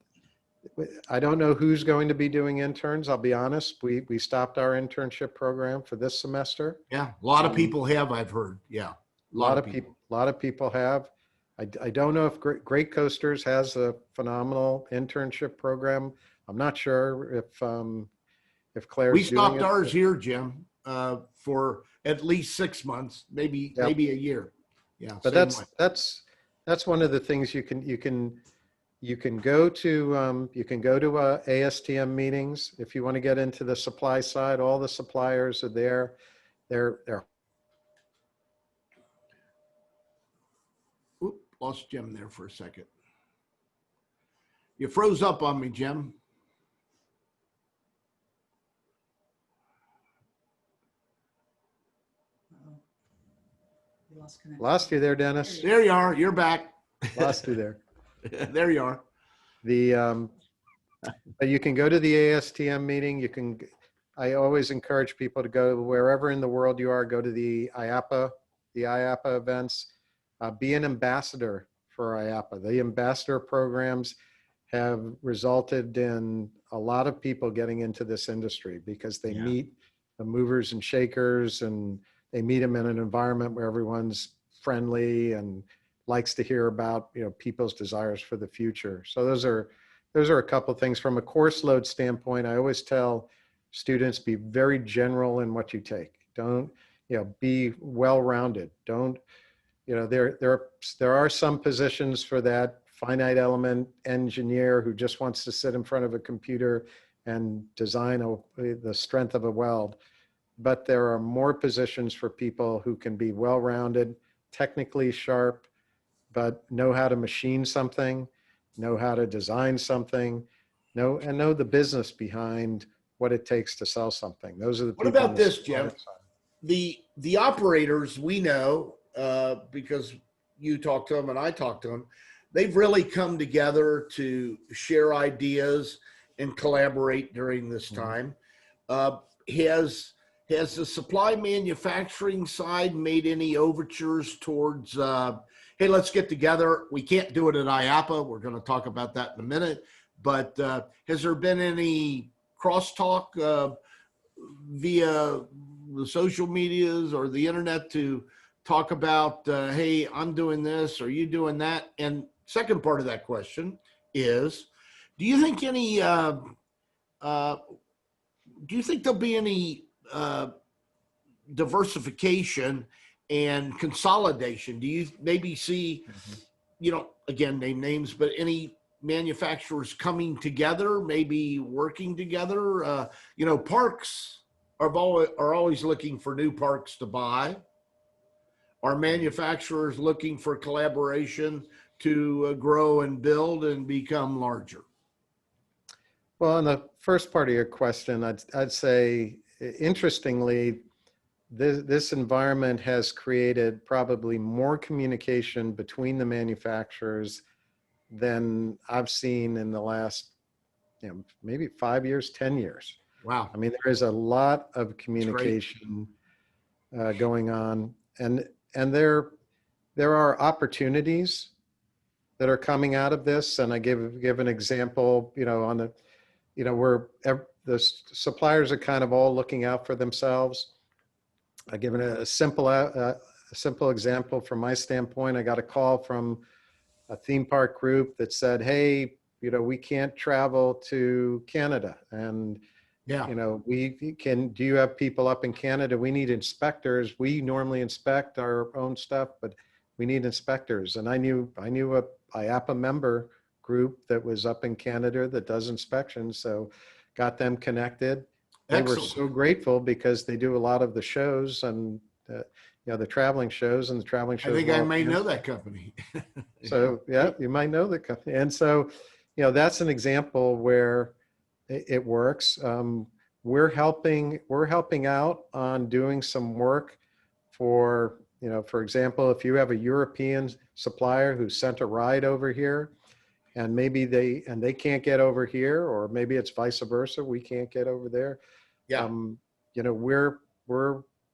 I don't know who's going to be doing interns. I'll be honest. We stopped our internship program for this semester. Yeah, a lot of people have, I've heard. Yeah, A lot of people have. I don't know if Great Coasters has a phenomenal internship program. I'm not sure if Claire's we doing stopped it. ours here, Jim, for at least 6 months, maybe Yep. maybe a year. Yeah, But same way. that's one of the things you can go to ASTM meetings if you want to get into the supply side. All the suppliers are there. They're Oop, lost Jim there for a second. You froze up on me, Jim. We lost connection. lost you there, Dennis. There you are. You're back. Lost you there. There you are. But you can go to the ASTM meeting. I always encourage people to go wherever in the world you are, go to the IAPA events, be an ambassador for IAPA. The ambassador programs have resulted in a lot of people getting into this industry because they meet the movers and shakers, and they meet them in an environment where everyone's friendly and likes to hear about, people's desires for the future. So those are a couple of things. From a course load standpoint, I always tell students, be very general in what you take. Don't, be well-rounded. Don't, there are some positions for that finite element engineer who just wants to sit in front of a computer and design the strength of a weld. But there are more positions for people who can be well-rounded, technically sharp, but know how to machine something, know how to design something, know the business behind what it takes to sell something. Those are the What people. about this, Jim? The operators we know, because you talk to them and I talk to them, they've really come together to share ideas and collaborate during this time. Has the supply manufacturing side made any overtures towards, hey, let's get together? We can't do it at IAPA. We're going to talk about that in a minute. But has there been any crosstalk via the social medias or the internet to talk about, hey, I'm doing this, or you doing that? And second part of that question is, do you think there'll be any diversification and consolidation? Do you maybe see, again, name names, but any manufacturers coming together, maybe working together? Parks are always looking for new parks to buy. Are manufacturers looking for collaboration to grow and build and become larger? Well, in the first part of your question, I'd say, interestingly, this environment has created probably more communication between the manufacturers than I've seen in the last, maybe 5 years, 10 years. Wow. I mean, there is a lot of communication going on, and there are opportunities that are coming out of this. And I give an example, where the suppliers are kind of all looking out for themselves. I give a simple example from my standpoint. I got a call from a theme park group that said, hey, we can't travel to Canada. And, do you have people up in Canada? We need inspectors. We normally inspect our own stuff, but we need inspectors. And I knew a IAPA member group that was up in Canada that does inspections. So got them connected. They were so grateful because they do a lot of the shows and the traveling shows, and the traveling shows. I think I may know that company. So you might know the company. And so, that's an example where it works. We're helping out on doing some work for example, if you have a European supplier who sent a ride over here, and maybe they can't get over here, or maybe it's vice versa, we can't get over there. Yeah. We're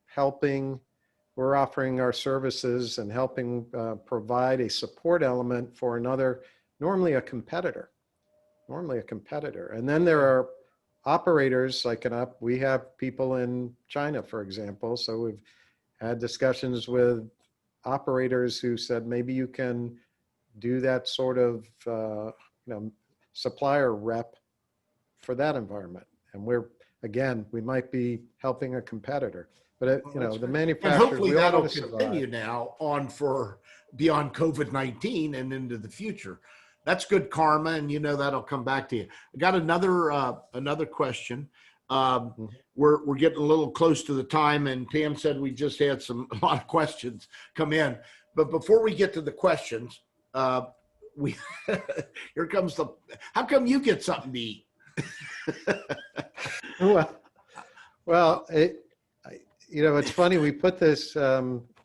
helping, we're offering our services and helping provide a support element for another, normally a competitor. normally a competitor. And then there are operators like we have people in China, for example. So we've had discussions with operators who said, maybe you can do that sort of, supplier rep for that environment. And we might be helping a competitor, but the And manufacturers, hopefully we all that'll want to continue survive. now on for beyond COVID-19 and into the future. That's good karma, and that'll come back to you. I got another question. Mhm. We're getting a little close to the time, and Pam said we just had a lot of questions come in. But before we get to the questions, we here comes how come you get something to eat? Well, it's funny. We put this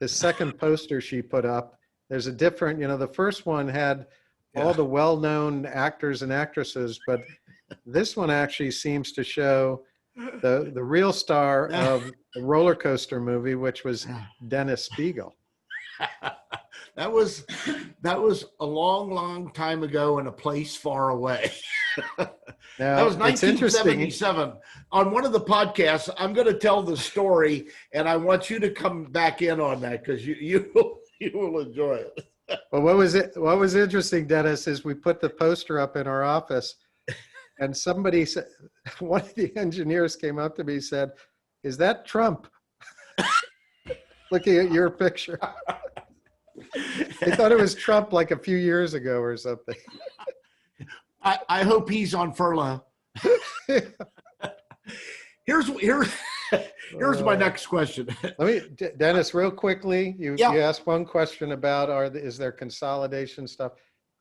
second poster she put up. There's a different, the first one had all the well-known actors and actresses, but this one actually seems to show the real star of the roller coaster movie, which was Dennis Speigel. That was a long time ago in a place far away. Now, That was it's interesting. 1977. On one of the podcasts, I'm going to tell the story, and I want you to come back in on that because you will enjoy it. Well, what was interesting, Dennis, is we put the poster up in our office, and somebody said, one of the engineers came up to me and said, "Is that Trump?" Looking at your picture. I thought it was Trump like a few years ago or something. I hope he's on furlough. Here's my next question. Dennis, real quickly, you asked one question about is there consolidation stuff?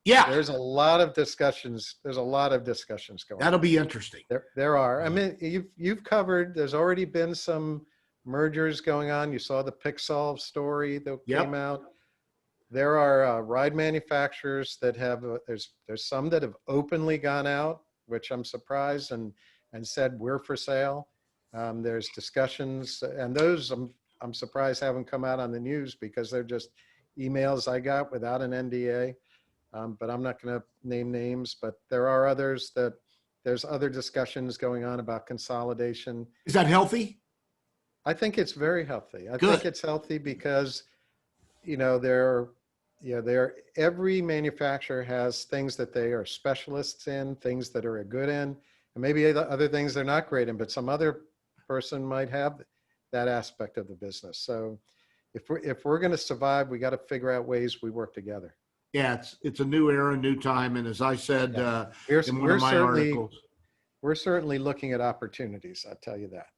Yeah. There's a lot of discussions. There's going That'll be interesting. There are. I mean, you've covered, there's already been some mergers going on. You saw the Pixel story that came out. There are ride manufacturers that have, there's some that have openly gone out, which I'm surprised, and said we're for sale. There's discussions, and those I'm surprised haven't come out on the news because they're just emails I got without an NDA. But I'm not going to name names, but there are others there's other discussions going on about consolidation. Is that healthy? I think it's very healthy. I think it's healthy because, every manufacturer has things that they are specialists in, things that are good in, and maybe other things they're not great in, but some other person might have that aspect of the business. So if we're going to survive, we got to figure out ways we work together. Yeah, it's a new era, new time, and as I said in one of my articles, we're certainly looking at opportunities. I'll tell you that.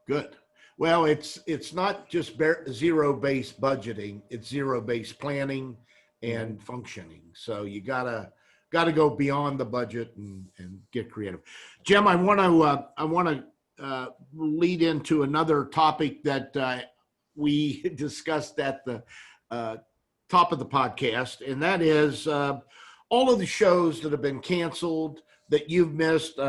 Good. Well, it's not just zero-based budgeting; it's zero-based planning and functioning. So you gotta go beyond the budget and get creative. Jim, I want to lead into another topic that we discussed at the top of the podcast, and that is all of the shows that have been canceled that you've missed.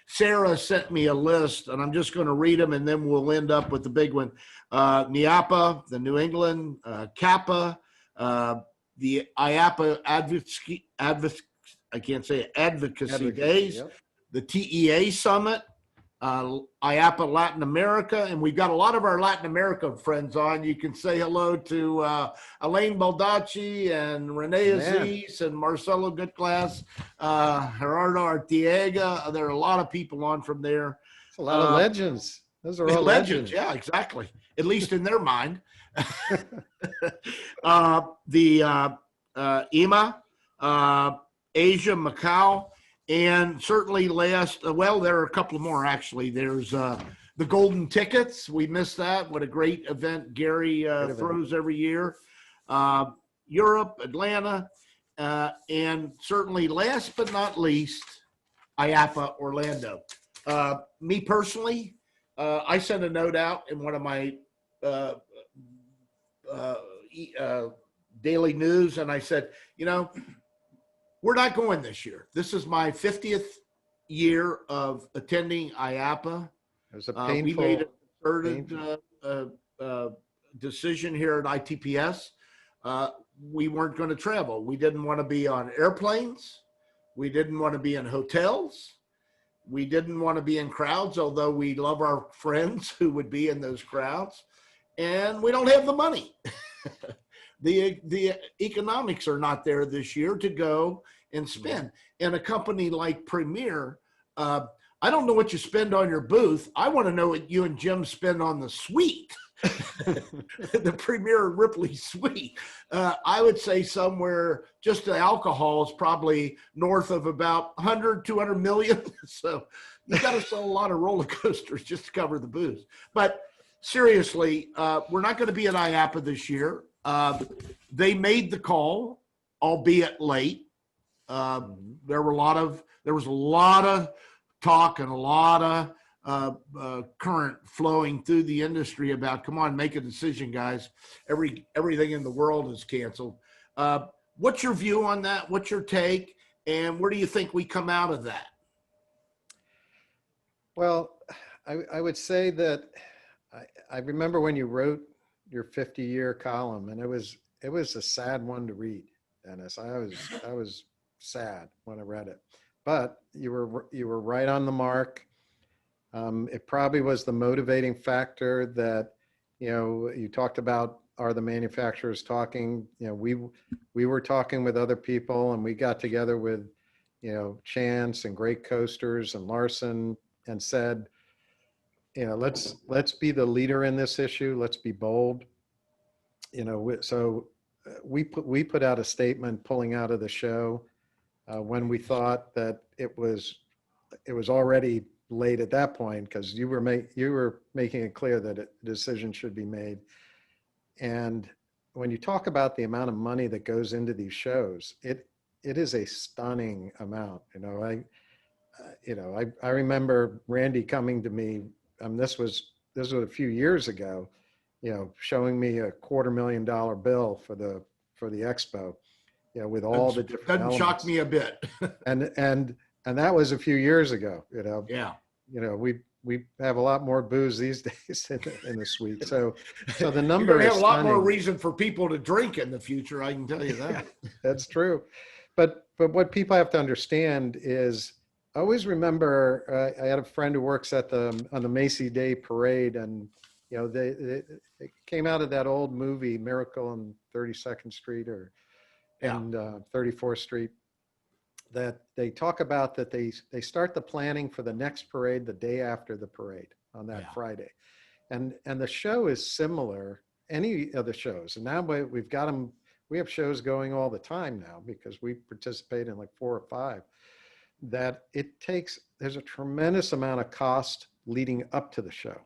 Sarah sent me a list, and I'm just going to read them, and then we'll end up with the big one. NIAPA, the New England, CAPA, the IAPA Advocacy Days, the TEA Summit, IAPA Latin America, and we've got a lot of our Latin America friends on. You can say hello to Elaine Baldacci and Renee Aziz and Marcelo Goodclass, Gerardo Artiega. There are a lot of people on from there. It's a lot of legends. Those are all legends. Yeah, exactly. At least in their mind. The EMA, Asia, Macau. And certainly there are a couple more actually. There's the Golden Tickets. We missed that. What a great event Gary throws every year. Europe, Atlanta, and certainly last but not least, IAPA Orlando. Me personally, I sent a note out in one of my daily news, and I said, we're not going this year. This is my 50th year of attending IAPA. It was a painful, we made a concerted decision here at ITPS. We weren't going to travel. We didn't want to be on airplanes. We didn't want to be in hotels. We didn't want to be in crowds, although we love our friends who would be in those crowds. And we don't have the money. The economics are not there this year to go and spend. And a company like Premier, I don't know what you spend on your booth. I want to know what you and Jim spend on the suite, the Premier Ripley suite. I would say somewhere just the alcohol is probably north of about 100, 200 million. So you got to sell a lot of roller coasters just to cover the booth. But seriously, we're not going to be at IAPA this year. They made the call, albeit late. There was a lot of talk and a lot of current flowing through the industry about, come on, make a decision, guys. Everything in the world is canceled. What's your view on that? What's your take? And where do you think we come out of that? Well, I would say that I remember when you wrote your 50-year column, and it was a sad one to read, Dennis. I was sad when I read it, but you were right on the mark. It probably was the motivating factor that, you talked about, are the manufacturers talking? We were talking with other people, and we got together with, Chance and Great Coasters and Larson and said, let's be the leader in this issue. Let's be bold. So we put out a statement pulling out of the show when we thought that it was already late at that point, because you were making it clear that a decision should be made. And when you talk about the amount of money that goes into these shows, it is a stunning amount. I remember Randy coming to me. This was a few years ago, showing me a $250,000 bill for the expo, with all the different doesn't elements. Shock me a bit. and that was a few years ago. Yeah. We have a lot more booze these days in the suite. So the number You're gonna is have a lot more stunning. reason for people to drink in the future. I can tell you that. Yeah, that's true. But what people have to understand is, I always remember I had a friend who works on the Macy Day Parade, and they came out of that old movie Miracle on 32nd Street and 34th Street, that they talk about that they start the planning for the next parade the day after the parade on that Friday, and the show is similar. Any of the shows, and now we've got them. We have shows going all the time now because we participate in like 4 or 5. That there's a tremendous amount of cost leading up to the show.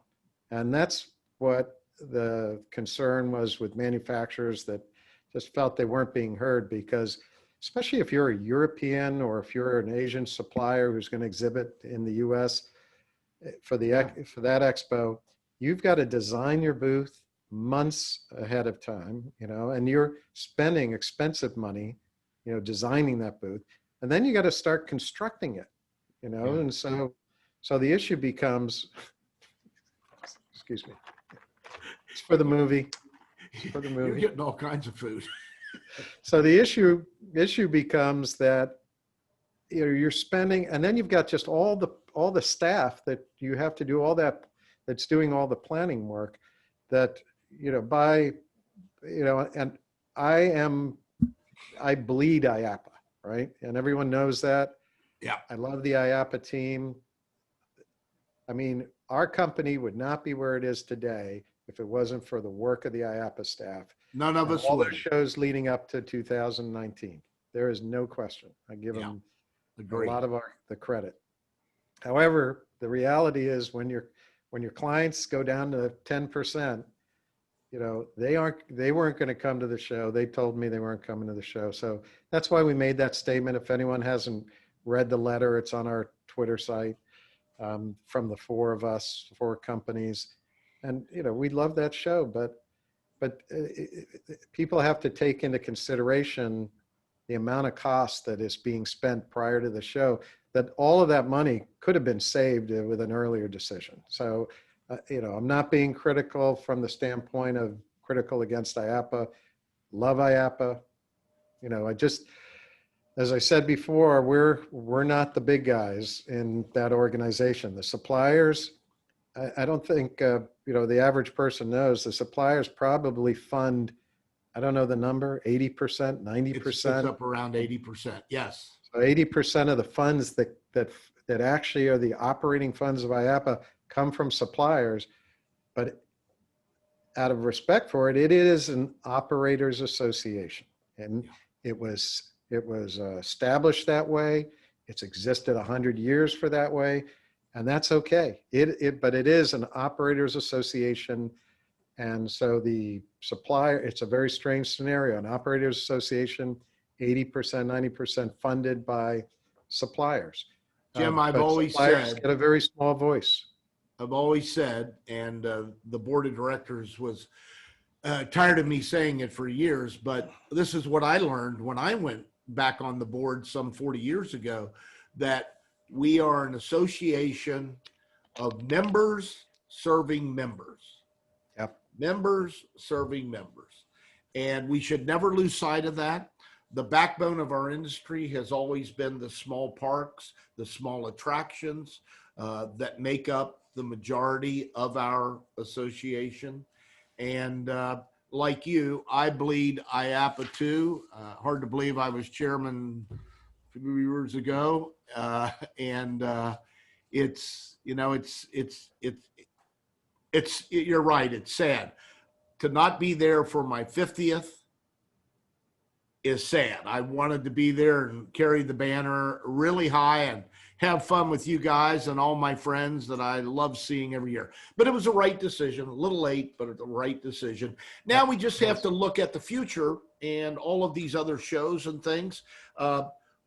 And that's what the concern was with manufacturers, that just felt they weren't being heard, because especially if you're a European or if you're an Asian supplier who's going to exhibit in the US for that expo, you've got to design your booth months ahead of time, and you're spending expensive money, designing that booth. And then you got to start constructing it, and so the issue becomes, excuse me, it's for the movie. You're getting all kinds of food. So the issue becomes that you're spending, and then you've got just all the staff that you have to do all that's doing all the planning work, that and I bleed IAPA. Right? And everyone knows that. Yeah. I love the IAPA team. I mean, our company would not be where it is today if it wasn't for the work of the IAPA staff. None of us all would. the shows leading up to 2019. There is no question. I give them a lot of the credit. However, the reality is when your clients go down to 10%, they weren't going to come to the show. They told me they weren't coming to the show. So that's why we made that statement. If anyone hasn't read the letter, it's on our Twitter site, from the 4 companies. And, we love that show, but people have to take into consideration the amount of cost that is being spent prior to the show, that all of that money could have been saved with an earlier decision. So, I'm not being critical from the standpoint of critical against IAPA. Love IAPA. as I said before, we're not the big guys in that organization. The suppliers, I don't think, the average person knows the suppliers probably fund, I don't know the number, 80%, It's 90%. up around 80%. Yes. So 80% of the funds that actually are the operating funds of IAPA come from suppliers. But out of respect for it, it is an operators association. And it was established that way. It's existed 100 years for that way. And that's okay. But it is an operators association. And so the supplier, it's a very strange scenario. An operators association, 80%, 90% funded by suppliers. Jim, I've But always suppliers said, get a very small voice. and the board of directors was tired of me saying it for years, but this is what I learned when I went back on the board some 40 years ago, that we are an association of members serving members. Yep. Members serving members. And we should never lose sight of that. The backbone of our industry has always been the small parks, the small attractions that make up the majority of our association. And like you, I bleed IAPA too. Hard to believe I was chairman a few years ago. It's you're right. It's sad to not be there for my 50th is sad. I wanted to be there and carry the banner really high and have fun with you guys and all my friends that I love seeing every year. But it was a right decision, a little late, but the right decision. Now we just have to look at the future and all of these other shows and things.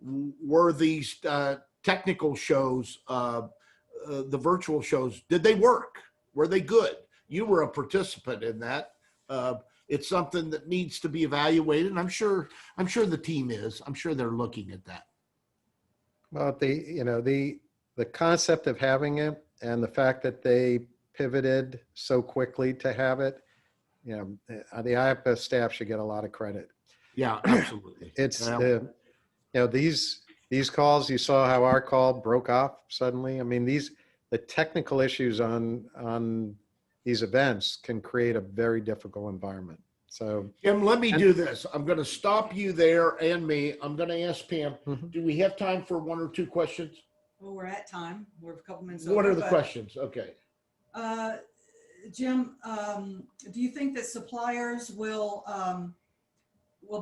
Were these technical shows, the virtual shows, did they work? Were they good? You were a participant in that. It's something that needs to be evaluated. And I'm sure the team is. I'm sure they're looking at that. Well, the concept of having it and the fact that they pivoted so quickly to have it, the IAPA staff should get a lot of credit. Yeah, absolutely. It's these calls, you saw how our call broke off suddenly. I mean, the technical issues on these events can create a very difficult environment. So Jim, let me do this. I'm going to stop you there and me. I'm going to ask Pam, do we have time for one or two questions? Well, we're at time. We're a couple minutes What over, are the questions? Okay. Jim, do you think that suppliers will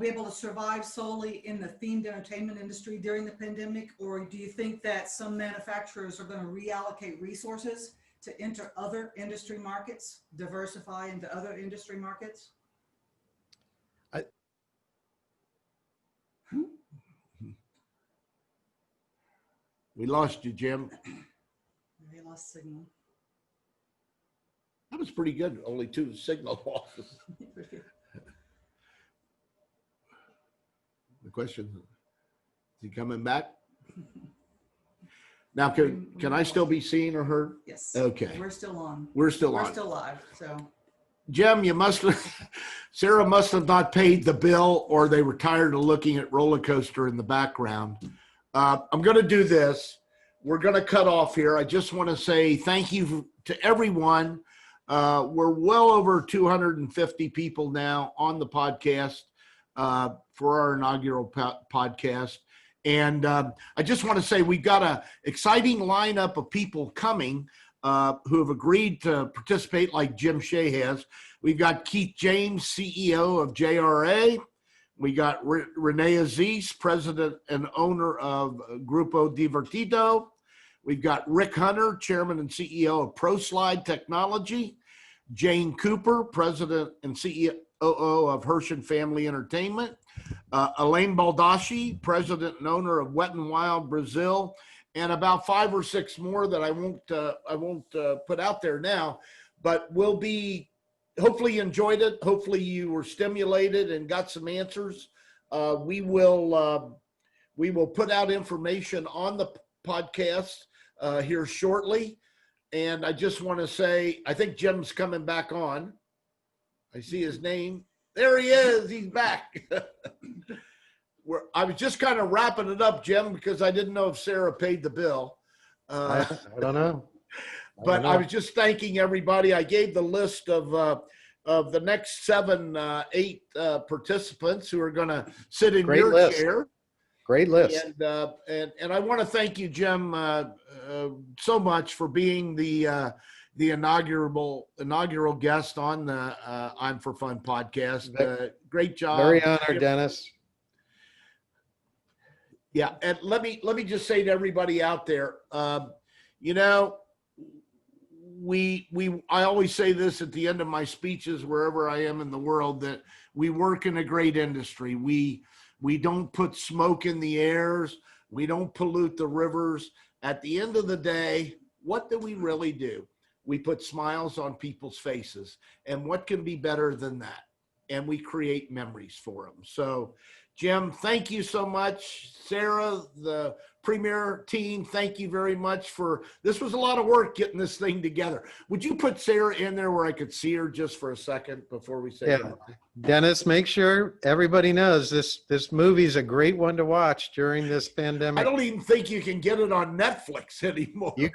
be able to survive solely in the themed entertainment industry during the pandemic? Or do you think that some manufacturers are going to reallocate resources to enter other industry markets, diversify into other industry markets? We lost you, Jim. We lost signal. That was pretty good. Only 2 signal losses. The question, is he coming back? Now, can I still be seen or heard? Yes. Okay. We're still on. We're still We're on. still live. So, Jim, Sarah must have not paid the bill, or they were tired of looking at roller coaster in the background. I'm going to do this. We're going to cut off here. I just want to say thank you to everyone. We're well over 250 people now on the podcast for our inaugural podcast. And I just want to say we've got an exciting lineup of people coming who have agreed to participate, like Jim Seay has. We've got Keith James, CEO of JRA. We got Renee Aziz, president and owner of Grupo Divertido. We've got Rick Hunter, chairman and CEO of ProSlide Technology. Jane Cooper, president and CEO of Hershon Family Entertainment. Elaine Baldacci, president and owner of Wet n Wild Brazil, and about 5 or 6 more that I won't put out there now, but will be. Hopefully you enjoyed it. Hopefully you were stimulated and got some answers. We will put out information on the podcast here shortly. And I just want to say, I think Jim's coming back on. I see his name. There he is. He's back. I was just kind of wrapping it up, Jim, because I didn't know if Sarah paid the bill. I don't know. But I was just thanking everybody. I gave the list of the next 8 participants who are going to sit in Great your list. chair. Great list. And I want to thank you, Jim, so much for being the inaugural guest on the I'm for Fun podcast. Great job. Very honored, Dennis. Yeah, and let me just say to everybody out there, you know, I always say this at the end of my speeches wherever I am in the world, that we work in a great industry. We don't put smoke in the airs. We don't pollute the rivers. At the end of the day, what do we really do? We put smiles on people's faces. And what can be better than that? And we create memories for them. So, Jim, thank you so much. Sarah, the Premier team, thank you very much this was a lot of work getting this thing together. Would you put Sarah in there where I could see her just for a second before we say goodbye? Dennis, make sure everybody knows this movie's a great one to watch during this pandemic. I don't even think you can get it on Netflix anymore. You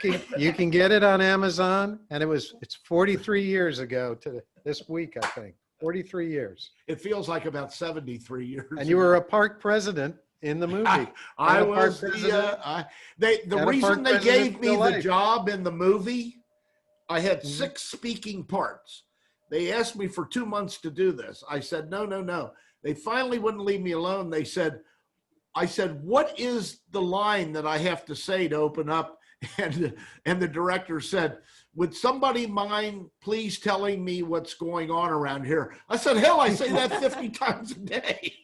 can get it on Amazon, and it's 43 years ago to this week, I think. 43 years. It feels like about 73 years. And you were a park president in the movie. I was the reason they gave me the job in the movie, I had 6 speaking parts. They asked me for 2 months to do this. I said, no. They finally wouldn't leave me alone. I said, what is the line that I have to say to open up? And the director said, would somebody mind please telling me what's going on around here? I said, hell, I say that 50 times a day.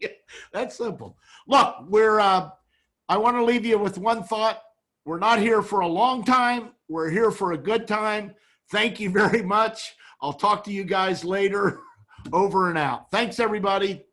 That's simple. Look, I want to leave you with one thought. We're not here for a long time. We're here for a good time. Thank you very much. I'll talk to you guys later. Over and out. Thanks, everybody.